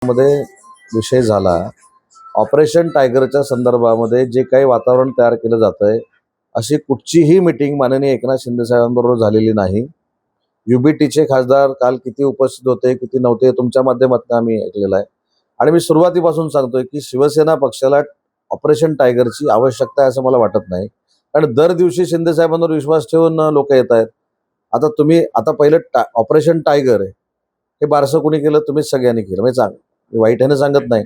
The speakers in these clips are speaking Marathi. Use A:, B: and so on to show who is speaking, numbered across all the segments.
A: मध्ये विषय झाला ऑपरेशन टायगरच्या संदर्भामध्ये जे काही वातावरण तयार केलं जातंय अशी कुठचीही मीटिंग माननीय एकनाथ शिंदे साहेबांबरोबर झालेली नाही। युबीटीचे खासदार काल किती उपस्थित होते किती नव्हते तुमच्या माध्यमातून आम्ही ऐकलेलं आहे आणि मी सुरुवातीपासून सांगतोय की शिवसेना पक्षाला ऑपरेशन टायगरची आवश्यकता आहे असं मला वाटत नाही, कारण दर दिवशी शिंदे साहेबांवर विश्वास ठेवून लोक येत आहेत। आता तुम्ही पहिलं ऑपरेशन टायगर हे बारसं कोणी केलं? तुम्हीच सगळ्यांनी केलं, म्हणजे मी वाईट ह्याने सांगत नाही।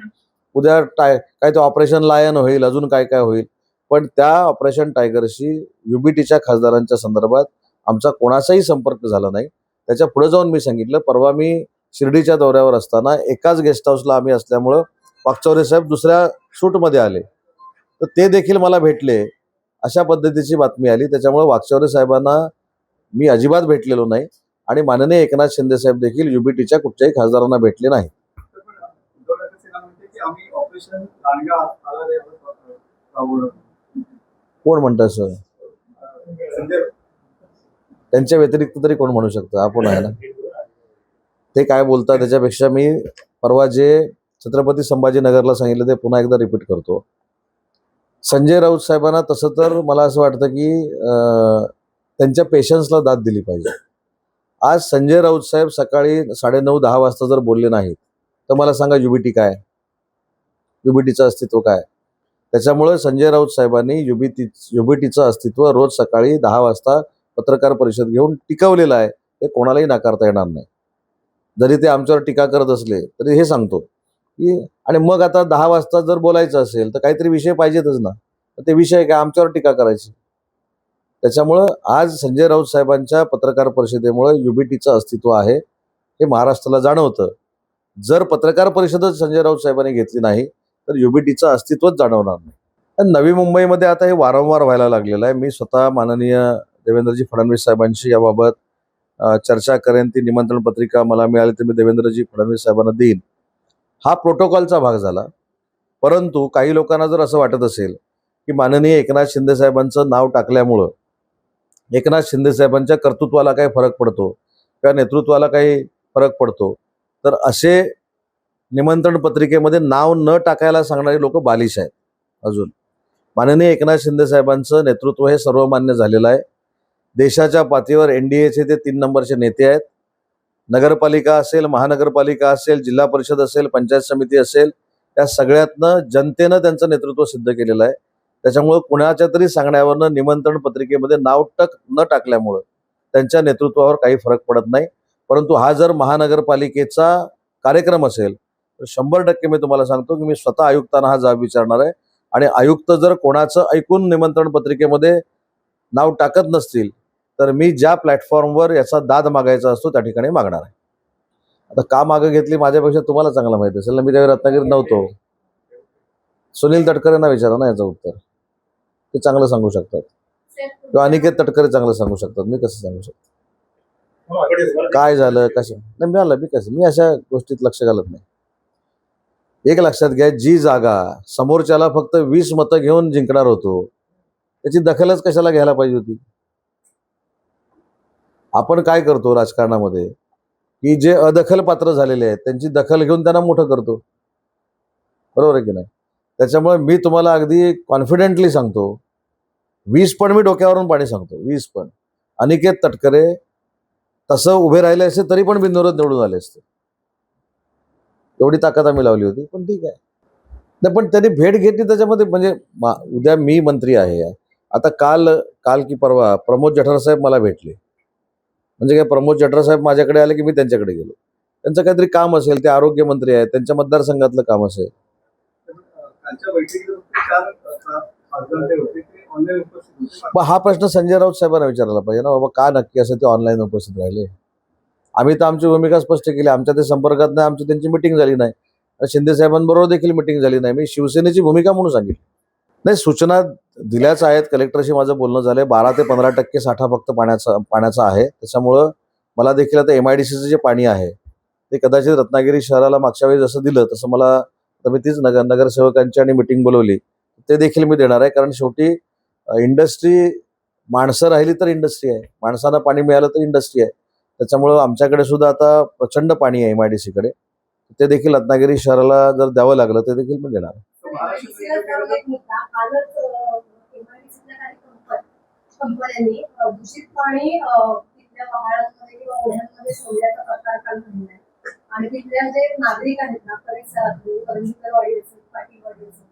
A: उद्या काय ते ऑपरेशन लायन होईल, अजून काय काय होईल, पण त्या ऑपरेशन टायगरशी युबीटीच्या खासदारांच्या संदर्भात आमचा कोणाचाही संपर्क झाला नाही। त्याच्या पुढे जाऊन मी सांगितलं, परवा मी शिर्डीच्या दौऱ्यावर असताना एकाच गेस्ट हाऊसला आम्ही असल्यामुळं वाकचौरे साहेब दुसऱ्या शूटमध्ये आले, तर ते देखील मला भेटले, अशा पद्धतीची बातमी आली। त्याच्यामुळे वाकचौरे साहेबांना मी अजिबात भेटलेलो नाही आणि माननीय एकनाथ शिंदे साहेब देखील युबीटीच्या कुठच्याही खासदारांना भेटले नाही। कोण म्हणतं सर? त्यांच्या व्यतिरिक्त तरी कोण म्हणू शकतं? आपण आहे ना, ते काय बोलतात त्याच्यापेक्षा मी परवा जे छत्रपती संभाजीनगरला सांगितलं ते पुन्हा एकदा रिपीट करतो। संजय राऊत साहेबांना तसं तर मला असं वाटतं की त्यांच्या पेशन्सला दाद दिली पाहिजे। आज संजय राऊत साहेब सकाळी 9:30-10 वाजता जर बोलले नाहीत तर मला सांगा युबीटी काय, युबीटीचं अस्तित्व काय? त्याच्यामुळे संजय राऊत साहेबांनी युबीटीचं अस्तित्व रोज सकाळी 10 वाजता पत्रकार परिषद घेऊन टिकवलेलं आहे, हे कोणालाही नाकारता येणार नाही। जरी ते आमच्यावर टीका करत असले तरी हे सांगतो की, आणि मग आता 10 वाजता जर बोलायचं असेल तर काहीतरी विषय पाहिजेतच ना, तर ते विषय काय आमच्यावर टीका करायची? त्याच्यामुळं आज संजय राऊत साहेबांच्या पत्रकार परिषदेमुळे युबीटीचं अस्तित्व आहे हे महाराष्ट्राला जाणवतं। जर पत्रकार परिषदच संजय राऊत साहेबांनी घेतली नाही तर युबीटीचं अस्तित्वच जाणवणार नाही। नवी मुंबईमध्ये आता हे वारंवार व्हायला लागलेलं आहे। मी स्वतः माननीय देवेंद्रजी फडणवीस साहेबांशी याबाबत चर्चा करेन। ती निमंत्रण पत्रिका मला मिळाली तर मी देवेंद्रजी फडणवीस साहेबांना देईन। हा प्रोटोकॉलचा भाग झाला, परंतु काही लोकांना जर असं वाटत असेल की माननीय एकनाथ शिंदे साहेबांचं नाव टाकल्यामुळं एकनाथ शिंदे साहेबांच्या कर्तृत्वाला काही फरक पडतो किंवा नेतृत्वाला काही फरक पडतो, तर असे निमंत्रण पत्रिकेमध्ये नाव न टाकायला सांगणारे लोक बालिश आहेत। अजून माननीय एकनाथ शिंदे साहेबांचं नेतृत्व हे सर्वमान्य झालेलं आहे। देशाच्या पातळीवर एनडीएचे ते 3 नंबरचे नेते आहेत। नगरपालिका असेल, महानगरपालिका असेल, जिल्हा परिषद असेल, पंचायत समिती असेल, त्या सगळ्यातनं जनतेनं त्यांचं नेतृत्व सिद्ध केलेलं आहे। त्याच्यामुळे कुणाच्या तरी सांगण्यावरनं निमंत्रण पत्रिकेमध्ये नाव न टाकल्यामुळं त्यांच्या नेतृत्वावर काही फरक पडत नाही। परंतु हा जर महानगरपालिकेचा कार्यक्रम असेल तर 100% मी तुम्हाला सांगतो की मी स्वतः आयुक्तांना हा जाब विचारणार आहे, आणि आयुक्त जर कोणाचं ऐकून निमंत्रण पत्रिकेमध्ये नाव टाकत नसतील तर मी ज्या प्लॅटफॉर्मवर याचा दाद मागायचा असतो त्या ठिकाणी मागणार आहे। आता का मागं घेतली माझ्यापेक्षा तुम्हाला चांगलं माहिती असेल ना, मी त्यावेळी रत्नागिरीत नव्हतो। सुनील तटकरेंना विचारा ना याचं उत्तर, ते चांगलं सांगू शकतात, किंवा अनिकेत तटकरे चांगलं सांगू शकतात, मी कसं सांगू शकतो? काय झालं कसं नाही मिळालं, मी अशा गोष्टीत लक्ष घालत नाही। एक लक्षात घ्या, जी जागा समोरच्याला फक्त 20 मतं घेऊन जिंकणार होतो त्याची दखलच कशाला घ्यायला पाहिजे होती? आपण काय करतो राजकारणामध्ये की जे अदखल पात्र झालेले आहेत त्यांची दखल घेऊन त्यांना मोठं करतो, बरोबर आहे की नाही? त्याच्यामुळे मी तुम्हाला अगदी कॉन्फिडेंटली सांगतो, 20 पण मी डोक्यावरून पाणी सांगतो, 20 पण अनिकेत तटकरे तसं उभे राहिले असते तरी पण बिनविरोध निवडून आले असते, एवढी ताकद आम्ही लावली होती। पण ठीक आहे नाही, पण त्यांनी भेट घेतली त्याच्यामध्ये, म्हणजे उद्या मी मंत्री आहे। आता काल की परवा प्रमोद जठार साहेब मला भेटले, म्हणजे काय प्रमोद जठार साहेब माझ्याकडे आले की मी त्यांच्याकडे गेलो, त्यांचं काहीतरी काम असेल, ते आरोग्य मंत्री आहेत, त्यांच्या मतदारसंघातलं काम असेल। हा प्रश्न संजय राऊत साहेबांना विचारायला पाहिजे ना बाबा, का नक्की असं ते ऑनलाईन उपस्थित राहिले? आम्ही तर आमची भूमिका स्पष्ट केली, आमच्या ते संपर्कात नाही, आमची त्यांची मिटिंग झाली नाही, शिंदे साहेबांबरोबर देखील मिटिंग झाली नाही। मी शिवसेनेची भूमिका म्हणून सांगितली नाही। सूचना दिल्याच आहेत, कलेक्टरशी माझं बोलणं झालंय, 12 ते 15% साठा फक्त पाण्याचा आहे। त्याच्यामुळं मला देखील आता MIDCचं जे पाणी आहे ते कदाचित रत्नागिरी शहराला मागच्या वेळी जसं दिलं तसं मला, तर मी तीच नगरसेवकांची आणि मिटिंग बोलवली, ते देखील मी देणार आहे। कारण शेवटी इंडस्ट्री, माणसं राहिली तर इंडस्ट्री आहे, माणसांना पाणी मिळालं तर इंडस्ट्री आहे। त्याच्यामुळं आमच्याकडे सुद्धा आता प्रचंड पाणी आहे MIDCकडे, ते देखील रत्नागिरी शहराला जर द्यावं लागलं ते देखील मी देणार.
B: MIDC ला एक मुद्दा कालच MIDC काही कंपन्यांनी दूषित पाणी तिथल्या पहाडांमध्ये किंवा ओढ्यांमध्ये सोडल्याचा प्रकार काल घडलाय आणि तिथल्या जे नागरिक आहेत ना परिसरात करंजीकरवाडी असेल पाटीवाडी असेल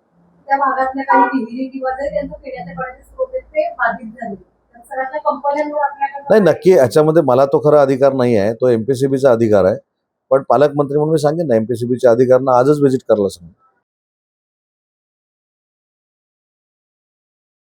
B: त्या भागातल्या काही विहिरी किंवा जे त्यांचं पिण्याच्या पाण्याचे स्रोत आहेत ते बाधित झाले. तर सगळ्या कंपन्यांवर आपल्याकडे
A: नाही, नक्की याच्यामध्ये मला तो खरा अधिकार नाही आहे, तो MPCBचा अधिकार आहे. पण पालकमंत्री म्हणून मी सांगेन ना, MPCBच्या अधिकाऱ्यांना आजच व्हिजिट करायला सांगेन.